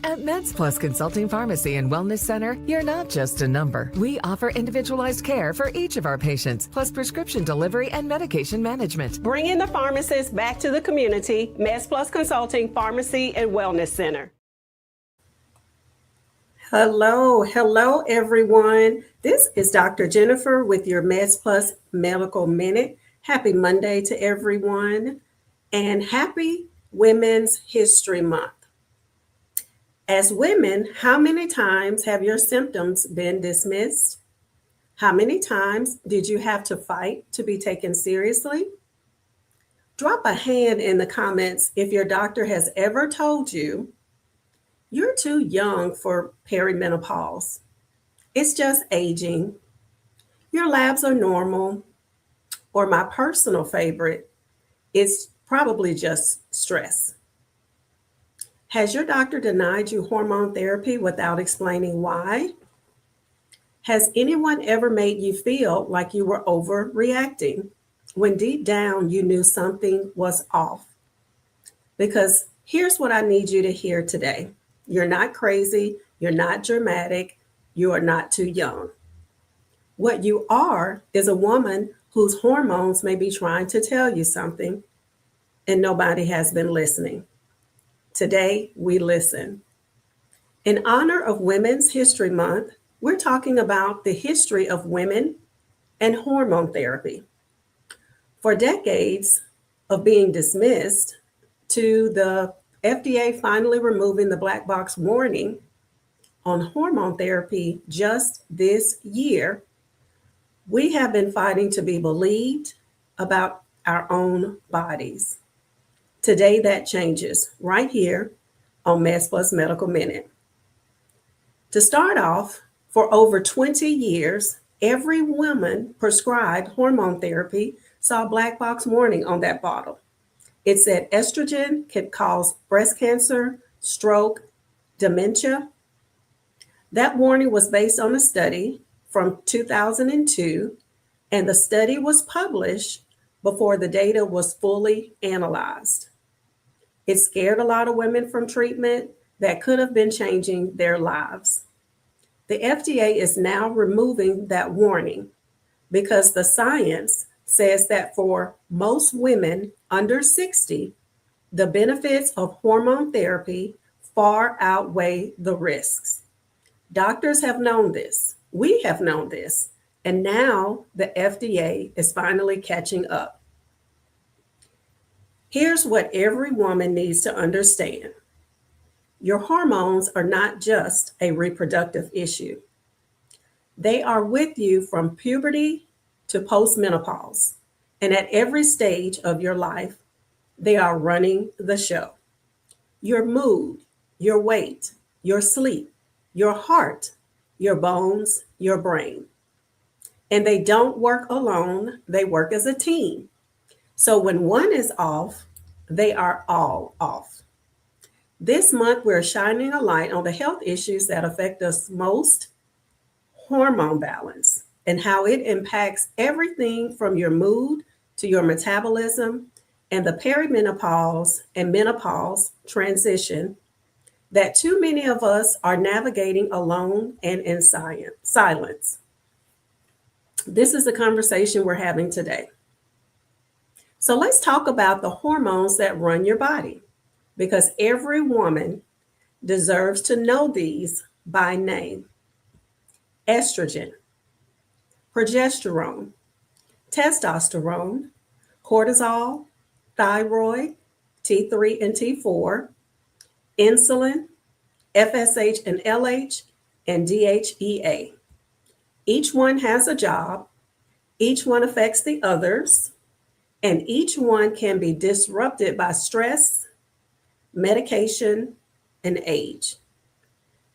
At MedsPLUS Consulting Pharmacy and Wellness Center, you're not just a number. We offer individualized care for each of our patients, plus prescription delivery and medication management. Bringing the pharmacist back to the community, MedsPLUS Consulting Pharmacy and Wellness Center. Hello, everyone. This is Dr. Jennifer with your MedsPLUS Medical Minute. Happy Monday to everyone, and happy Women's History Month. As women, how many times have your symptoms been dismissed? How many times did you have to fight to be taken seriously? Drop a hand in the comments if your doctor has ever told you you're too young for perimenopause. It's just aging. Your labs are normal. Or my personal favorite, it's probably just stress. Has your doctor denied you hormone therapy without explaining why? Has anyone ever made you feel like you were overreacting when deep down you knew something was off? Because here's what I need you to hear today. You're not crazy. You're not dramatic. You are not too young. What you are is a woman whose hormones may be trying to tell you something, and nobody has been listening. Today, we listen. In honor of Women's History Month, we're talking about the history of women and hormone therapy. For decades of being dismissed to the FDA finally removing the black box warning on hormone therapy just this year, we have been fighting to be believed about our own bodies. Today, that changes right here on MedsPLUS Medical Minute. To start off, for over 20 years, every woman prescribed hormone therapy saw a black box warning on that bottle. It said estrogen can cause breast cancer, stroke, dementia. That warning was based on a study from 2002, and the study was published before the data was fully analyzed. It scared a lot of women from treatment that could have been changing their lives. The FDA is now removing that warning because the science says that for most women under 60, the benefits of hormone therapy far outweigh the risks. Doctors have known this. We have known this. And now the FDA is finally catching up. Here's what every woman needs to understand. Your hormones are not just a reproductive issue. They are with you from puberty to postmenopause. And at every stage of your life, they are running the show. Your mood, your weight, your sleep, your heart, your bones, your brain. And they don't work alone, they work as a team. So when one is off, they are all off. This month, we're shining a light on the health issues that affect us most, hormone balance, and how it impacts everything from your mood to your metabolism and the perimenopause and menopause transition that too many of us are navigating alone and in silence. This is the conversation we're having today. So let's talk about the hormones that run your body, because every woman deserves to know these by name. Estrogen, progesterone, testosterone, cortisol, thyroid, T3 and T4, insulin, FSH and LH, and DHEA. Each one has a job, each one affects the others, and each one can be disrupted by stress, medication, and age.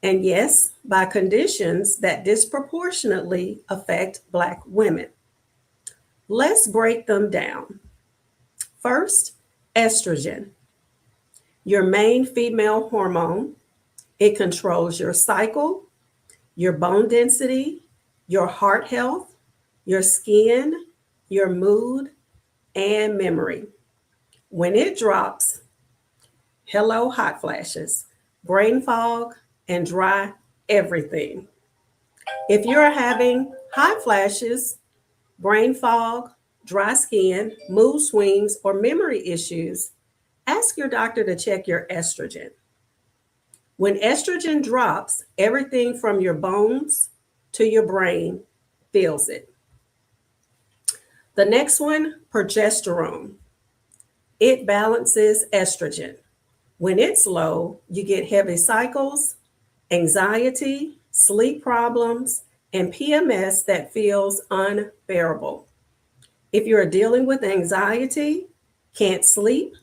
And yes, by conditions that disproportionately affect Black women. Let's break them down. First, estrogen, your main female hormone. It controls your cycle, your bone density, your heart health, your skin, your mood, and memory. When it drops, hello hot flashes, brain fog, and dry everything. If you're having hot flashes, brain fog, dry skin, mood swings, or memory issues, ask your doctor to check your estrogen. When estrogen drops, everything from your bones to your brain feels it. The next one, progesterone. It balances estrogen. When it's low, you get heavy cycles, anxiety, sleep problems, and PMS that feels unbearable. If you're dealing with anxiety, can't sleep,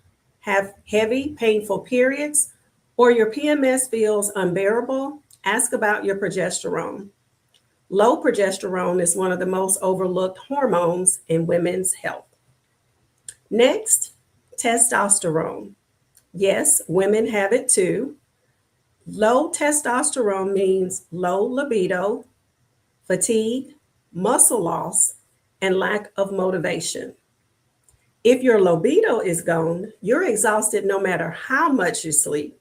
have heavy, painful periods, or your PMS feels unbearable, ask about your progesterone. Low progesterone is one of the most overlooked hormones in women's health. Next, testosterone. Yes, women have it too. Low testosterone means low libido, fatigue, muscle loss, and lack of motivation. If your libido is gone, you're exhausted no matter how much you sleep,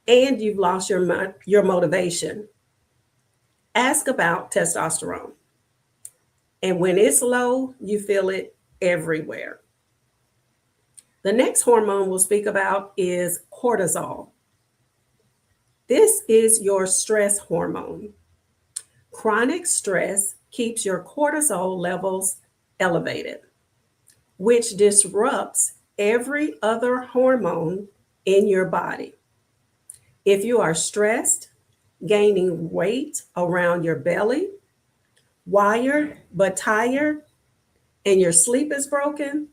and you've lost your motivation. Ask about testosterone. And when it's low, you feel it everywhere. The next hormone we'll speak about is cortisol. This is your stress hormone. Chronic stress keeps your cortisol levels elevated, which disrupts every other hormone in your body. If you are stressed, gaining weight around your belly, wired but tired, and your sleep is broken,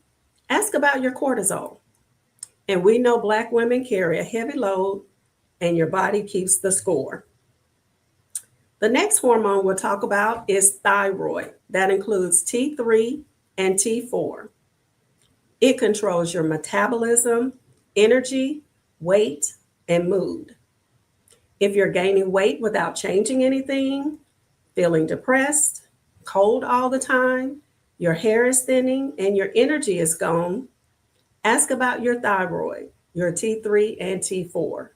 ask about your cortisol. And we know Black women carry a heavy load, and your body keeps the score. The next hormone we'll talk about is thyroid. That includes T3 and T4. It controls your metabolism, energy, weight, and mood. If you're gaining weight without changing anything, feeling depressed, cold all the time, your hair is thinning, and your energy is gone, ask about your thyroid, your T3 and T4.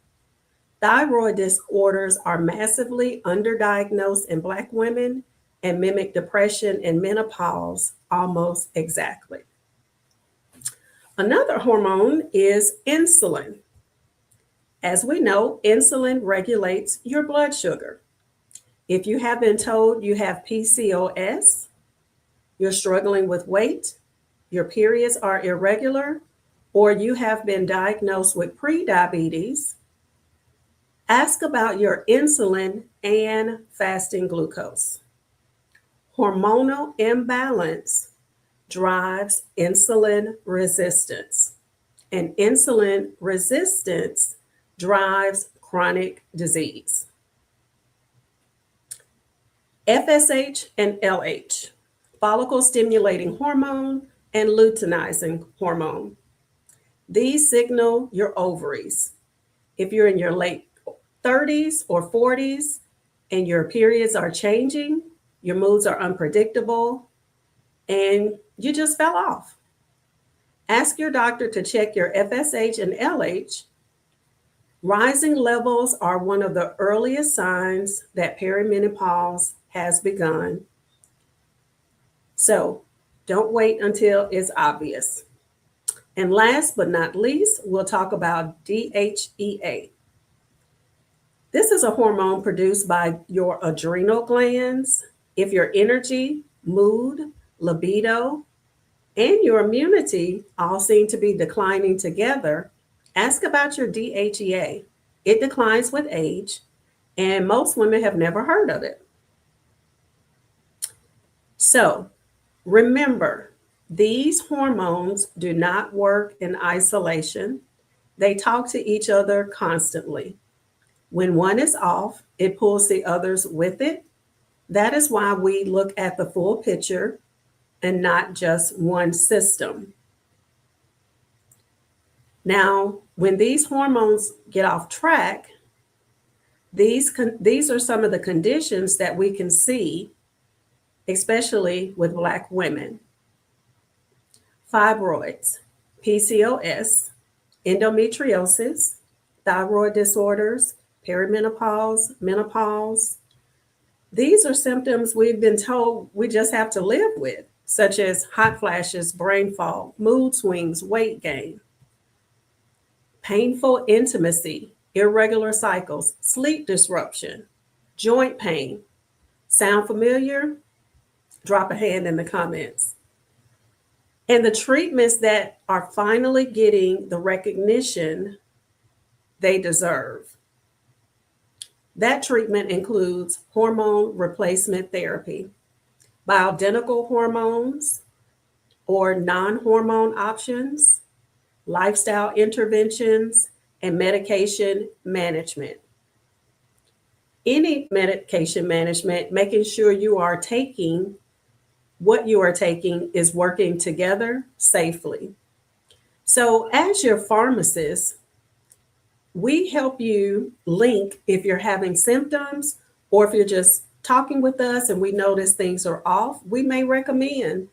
Thyroid disorders are massively underdiagnosed in Black women and mimic depression and menopause almost exactly. Another hormone is insulin. As we know, insulin regulates your blood sugar. If you have been told you have PCOS, you're struggling with weight, your periods are irregular, or you have been diagnosed with prediabetes, ask about your insulin and fasting glucose. Hormonal imbalance drives insulin resistance, and insulin resistance drives chronic disease. FSH and LH, follicle stimulating hormone and luteinizing hormone. These signal your ovaries. If you're in your late 30s or 40s and your periods are changing, your moods are unpredictable, and you just fell off, ask your doctor to check your FSH and LH. Rising levels are one of the earliest signs that perimenopause has begun. So don't wait until it's obvious. And last but not least, we'll talk about DHEA. This is a hormone produced by your adrenal glands. If your energy, mood, libido, and your immunity all seem to be declining together, ask about your DHEA. It declines with age, and most women have never heard of it. So remember, these hormones do not work in isolation. They talk to each other constantly. When one is off, it pulls the others with it. That is why we look at the full picture and not just one system. Now, when these hormones get off track, these are some of the conditions that we can see, especially with Black women. Fibroids, PCOS, endometriosis, thyroid disorders, perimenopause, menopause. These are symptoms we've been told we just have to live with, such as hot flashes, brain fog, mood swings, weight gain, painful intimacy, irregular cycles, sleep disruption, joint pain. Sound familiar? Drop a hand in the comments. And the treatments that are finally getting the recognition they deserve. That treatment includes hormone replacement therapy, bioidentical hormones or non-hormone options, lifestyle interventions, and medication management. Any medication management, making sure you are taking what you are taking is working together safely. So as your pharmacist, we help you link if you're having symptoms or if you're just talking with us and we notice things are off, we may recommend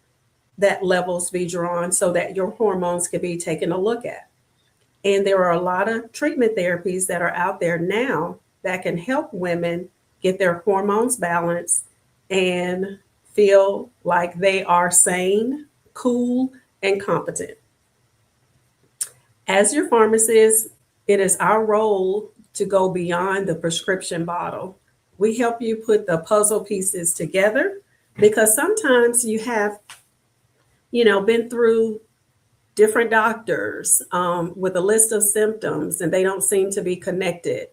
that levels be drawn so that your hormones can be taken a look at. And there are a lot of treatment therapies that are out there now that can help women get their hormones balanced and feel like they are sane, cool, and competent. As your pharmacist, it is our role to go beyond the prescription bottle. We help you put the puzzle pieces together because sometimes you have, been through different doctors with a list of symptoms and they don't seem to be connected.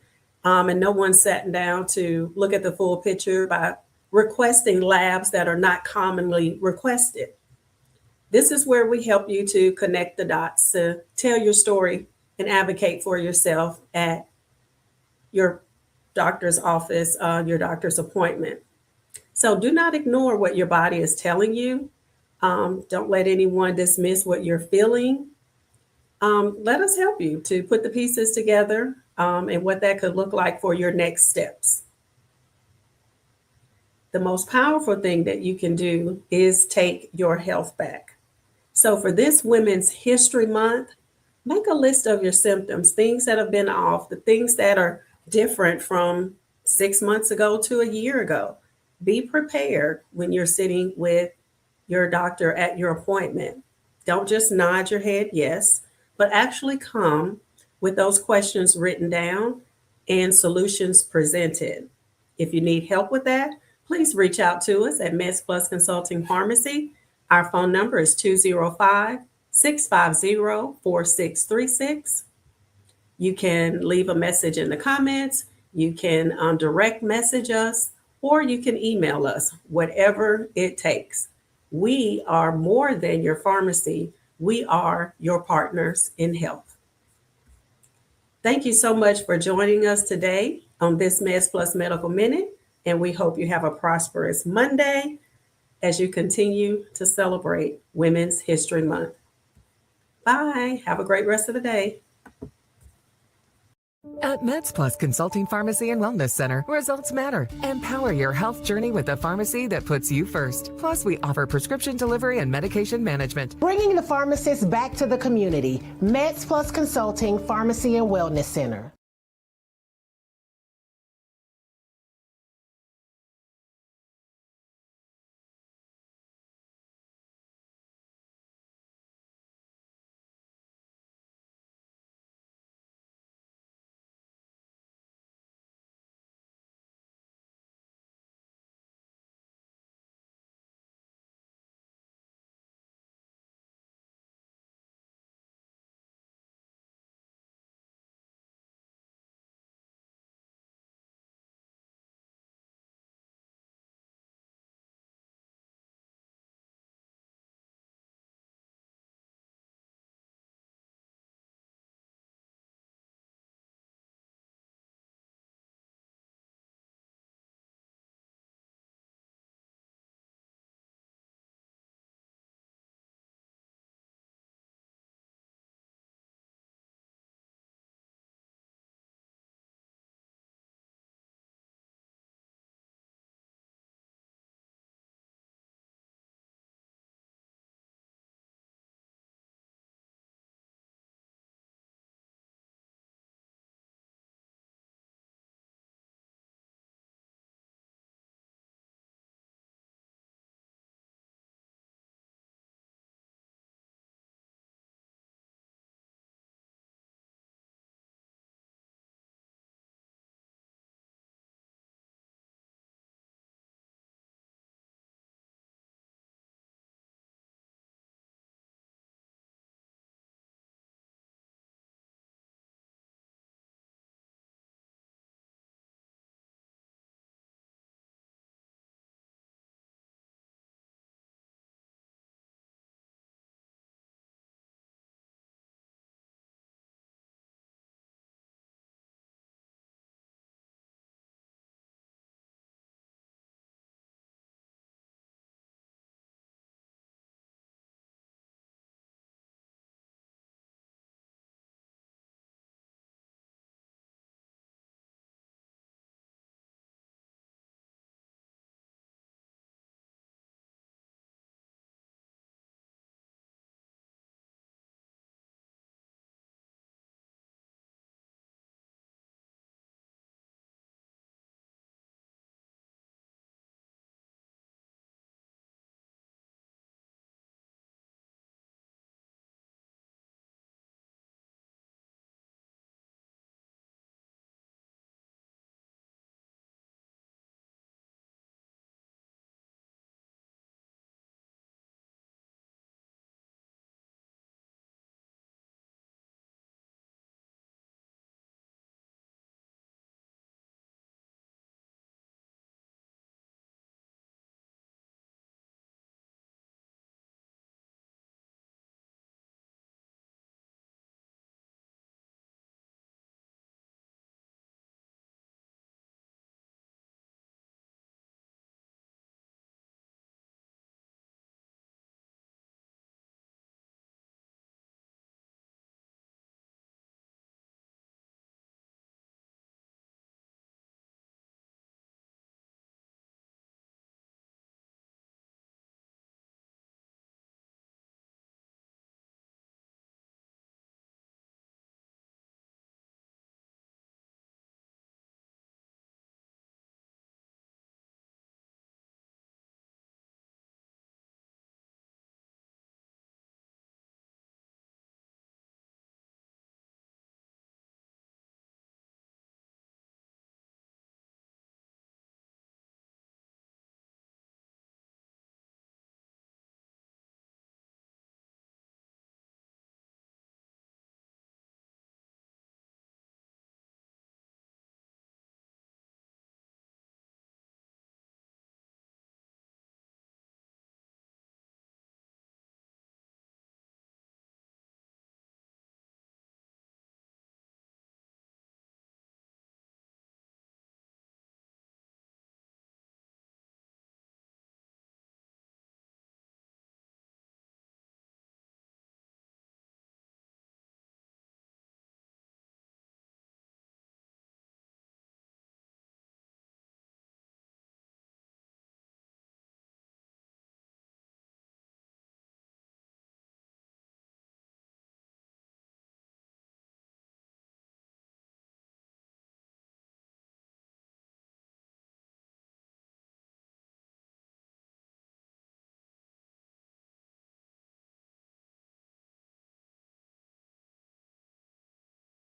And no one's sat down to look at the full picture by requesting labs that are not commonly requested. This is where we help you to connect the dots, to tell your story and advocate for yourself at your doctor's office, your doctor's appointment. So do not ignore what your body is telling you. Don't let anyone dismiss what you're feeling. Let us help you to put the pieces together and what that could look like for your next steps. The most powerful thing that you can do is take your health back. So for this Women's History Month, make a list of your symptoms, things that have been off, the things that are different from 6 months ago to a year ago. Be prepared when you're sitting with your doctor at your appointment. Don't just nod your head yes, but actually come with those questions written down and solutions presented. If you need help with that, please reach out to us at MedsPLUS Consulting Pharmacy. Our phone number is 205-650-4636. You can leave a message in the comments. You can direct message us, or you can email us, whatever it takes. We are more than your pharmacy. We are your partners in health. Thank you so much for joining us today on this MedsPLUS Medical Minute, and we hope you have a prosperous Monday as you continue to celebrate Women's History Month. Bye. Have a great rest of the day. At MedsPLUS Consulting Pharmacy and Wellness Center, results matter. Empower your health journey with a pharmacy that puts you first. Plus, we offer prescription delivery and medication management. Bringing the pharmacist back to the community. MedsPLUS Consulting Pharmacy and Wellness Center.